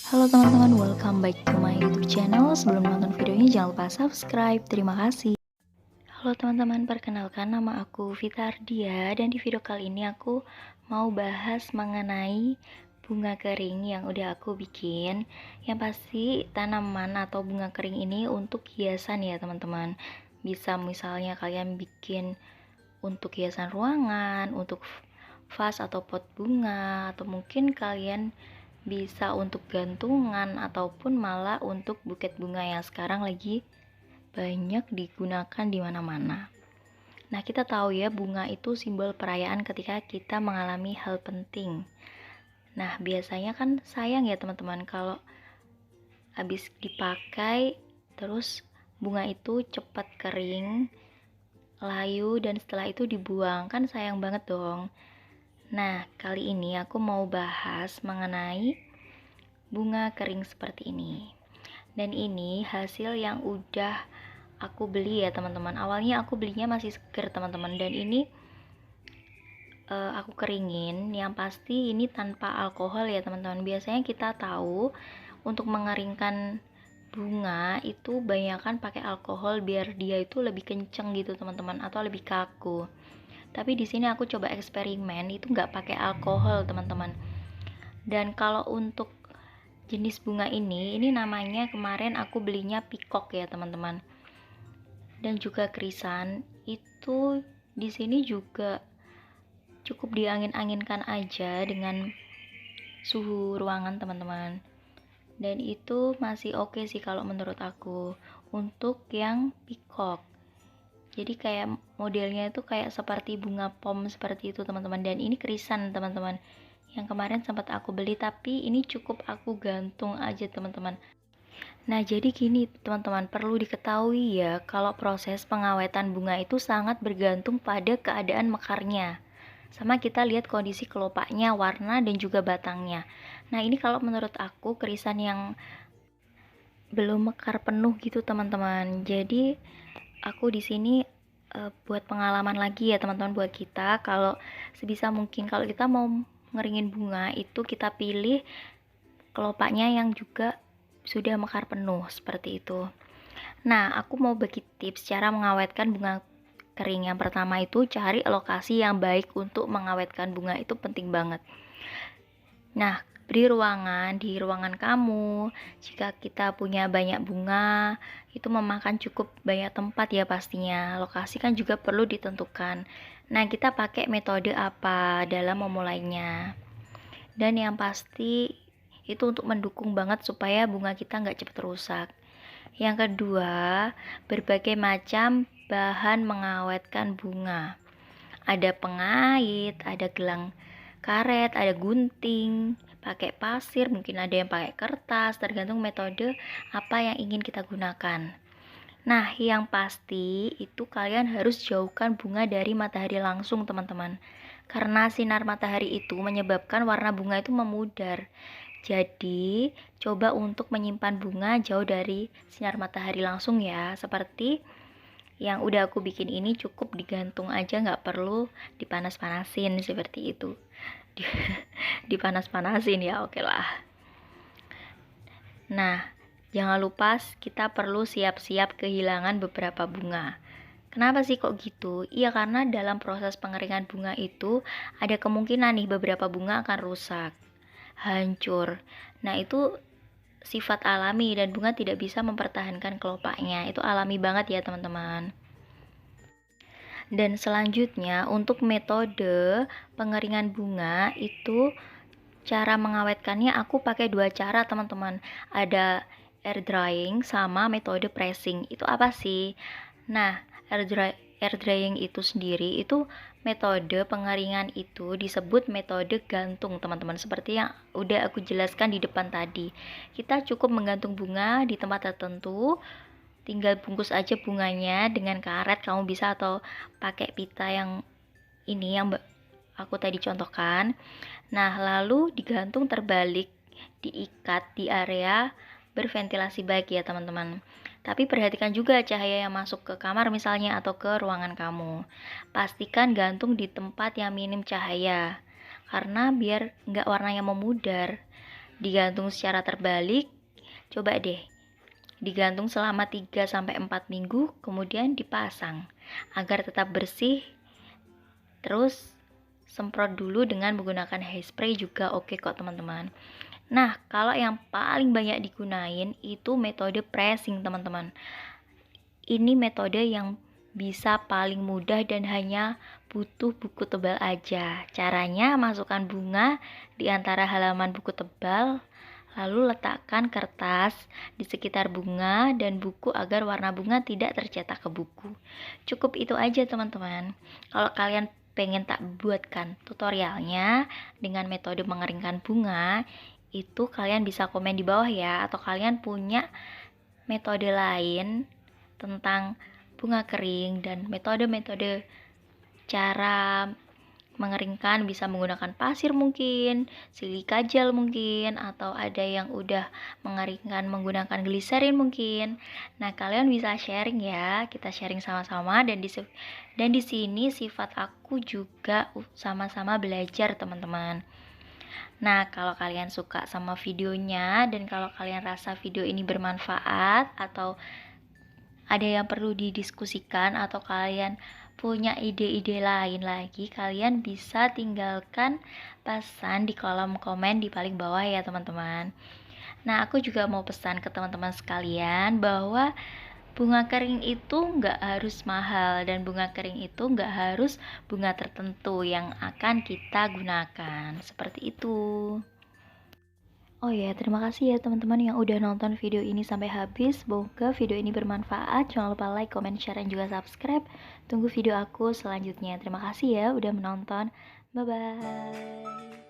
Halo teman-teman, welcome back to my YouTube channel. Sebelum nonton videonya jangan lupa subscribe. Terima kasih. Halo teman-teman, perkenalkan nama aku Vita Ardia dan di video kali ini aku mau bahas mengenai bunga kering yang udah aku bikin. Yang pasti tanaman atau bunga kering ini untuk hiasan ya teman-teman. Bisa misalnya kalian bikin untuk hiasan ruangan, untuk vas atau pot bunga, atau mungkin kalian bisa untuk gantungan ataupun malah untuk buket bunga yang sekarang lagi banyak digunakan di mana-mana. Nah, kita tahu ya bunga itu simbol perayaan ketika kita mengalami hal penting. Nah, biasanya kan sayang ya teman-teman kalau habis dipakai terus bunga itu cepat kering, layu dan setelah itu dibuang, kan sayang banget dong. Nah, kali ini aku mau bahas mengenai bunga kering seperti ini. Dan ini hasil yang udah aku beli ya teman-teman. Awalnya aku belinya masih seger teman-teman. Dan ini aku keringin. Yang pasti ini tanpa alkohol ya teman-teman. Biasanya kita tahu untuk mengeringkan bunga itu banyakan pakai alkohol biar dia itu lebih kenceng gitu teman-teman, atau lebih kaku. Tapi di sini aku coba eksperimen itu nggak pakai alkohol teman-teman. Dan kalau untuk jenis bunga ini namanya kemarin aku belinya peacock ya teman-teman. Dan juga krisan itu di sini juga cukup diangin-anginkan aja dengan suhu ruangan teman-teman. Dan itu masih oke sih kalau menurut aku untuk yang peacock. Jadi kayak modelnya itu kayak seperti bunga pom seperti itu teman-teman. Dan ini krisan teman-teman, yang kemarin sempat aku beli, tapi ini cukup aku gantung aja teman-teman. Nah, jadi gini teman-teman, perlu diketahui ya kalau proses pengawetan bunga itu sangat bergantung pada keadaan mekarnya. Sama kita lihat kondisi kelopaknya, warna dan juga batangnya. Nah, ini kalau menurut aku kerisan yang belum mekar penuh gitu teman-teman. Jadi aku di sini buat pengalaman lagi ya teman-teman buat kita, kalau sebisa mungkin kalau kita mau ngeringin bunga itu kita pilih kelopaknya yang juga sudah mekar penuh seperti itu. Nah, aku mau bagi tips cara mengawetkan bunga kering. Yang pertama itu cari lokasi yang baik untuk mengawetkan bunga, itu penting banget. Nah, beri ruangan di ruangan kamu. Jika kita punya banyak bunga, itu memakan cukup banyak tempat ya pastinya. Lokasi kan juga perlu ditentukan. Nah, kita pakai metode apa dalam memulainya. Dan yang pasti itu untuk mendukung banget supaya bunga kita nggak cepat rusak. Yang kedua, berbagai macam bahan mengawetkan bunga. Ada pengait, ada gelang karet, ada gunting, pakai pasir, mungkin ada yang pakai kertas, tergantung metode apa yang ingin kita gunakan. Nah, yang pasti itu kalian harus jauhkan bunga dari matahari langsung, teman-teman. Karena sinar matahari itu menyebabkan warna bunga itu memudar. Jadi, coba untuk menyimpan bunga jauh dari sinar matahari langsung ya. Seperti yang udah aku bikin ini, cukup digantung aja, nggak perlu dipanas-panasin seperti itu. Dipanas-panasin ya, oke lah. Nah, jangan lupa kita perlu siap-siap kehilangan beberapa bunga. Kenapa sih kok gitu? Iya, karena dalam proses pengeringan bunga itu ada kemungkinan nih beberapa bunga akan rusak, hancur. Nah, itu sifat alami dan bunga tidak bisa mempertahankan kelopaknya. Itu alami banget ya teman-teman. Dan selanjutnya untuk metode pengeringan bunga itu cara mengawetkannya aku pakai dua cara teman-teman. Ada air drying sama metode pressing. Itu apa sih? Nah, air drying itu sendiri itu metode pengeringan itu disebut metode gantung teman-teman, seperti yang udah aku jelaskan di depan tadi. Kita cukup menggantung bunga di tempat tertentu, tinggal bungkus aja bunganya dengan karet kamu bisa, atau pakai pita yang ini yang aku tadi contohkan. Nah, lalu digantung terbalik, diikat di area berventilasi baik ya teman-teman. Tapi perhatikan juga cahaya yang masuk ke kamar misalnya atau ke ruangan kamu. Pastikan gantung di tempat yang minim cahaya, karena biar nggak warnanya memudar. digantung secara terbalik. Coba deh digantung selama 3-4 minggu, kemudian dipasang agar tetap bersih. Terus semprot dulu dengan menggunakan hairspray juga oke kok teman-teman. Nah, kalau yang paling banyak digunain itu metode pressing teman-teman. Ini metode yang bisa paling mudah dan hanya butuh buku tebal aja. Caranya masukkan bunga di antara halaman buku tebal, lalu letakkan kertas di sekitar bunga dan buku agar warna bunga tidak tercetak ke buku. Cukup itu aja teman-teman. Kalau kalian pengen tak buatkan tutorialnya dengan metode mengeringkan bunga, itu kalian bisa komen di bawah ya, atau kalian punya metode lain tentang bunga kering dan metode-metode cara mengeringkan, bisa menggunakan pasir mungkin, silika gel mungkin, atau ada yang udah mengeringkan menggunakan gliserin mungkin. Nah, kalian bisa sharing ya, kita sharing sama-sama, dan di sini sifat aku juga sama-sama belajar teman-teman. Nah, kalau kalian suka sama videonya dan kalau kalian rasa video ini bermanfaat atau ada yang perlu didiskusikan atau kalian punya ide-ide lain lagi, kalian bisa tinggalkan pesan di kolom komen di paling bawah ya teman-teman. Nah, aku juga mau pesan ke teman-teman sekalian bahwa bunga kering itu nggak harus mahal dan bunga kering itu nggak harus bunga tertentu yang akan kita gunakan. Seperti itu. Oh ya, terima kasih ya teman-teman yang udah nonton video ini sampai habis. Semoga video ini bermanfaat. Jangan lupa like, comment, share, dan juga subscribe. Tunggu video aku selanjutnya. Terima kasih ya udah menonton. Bye-bye.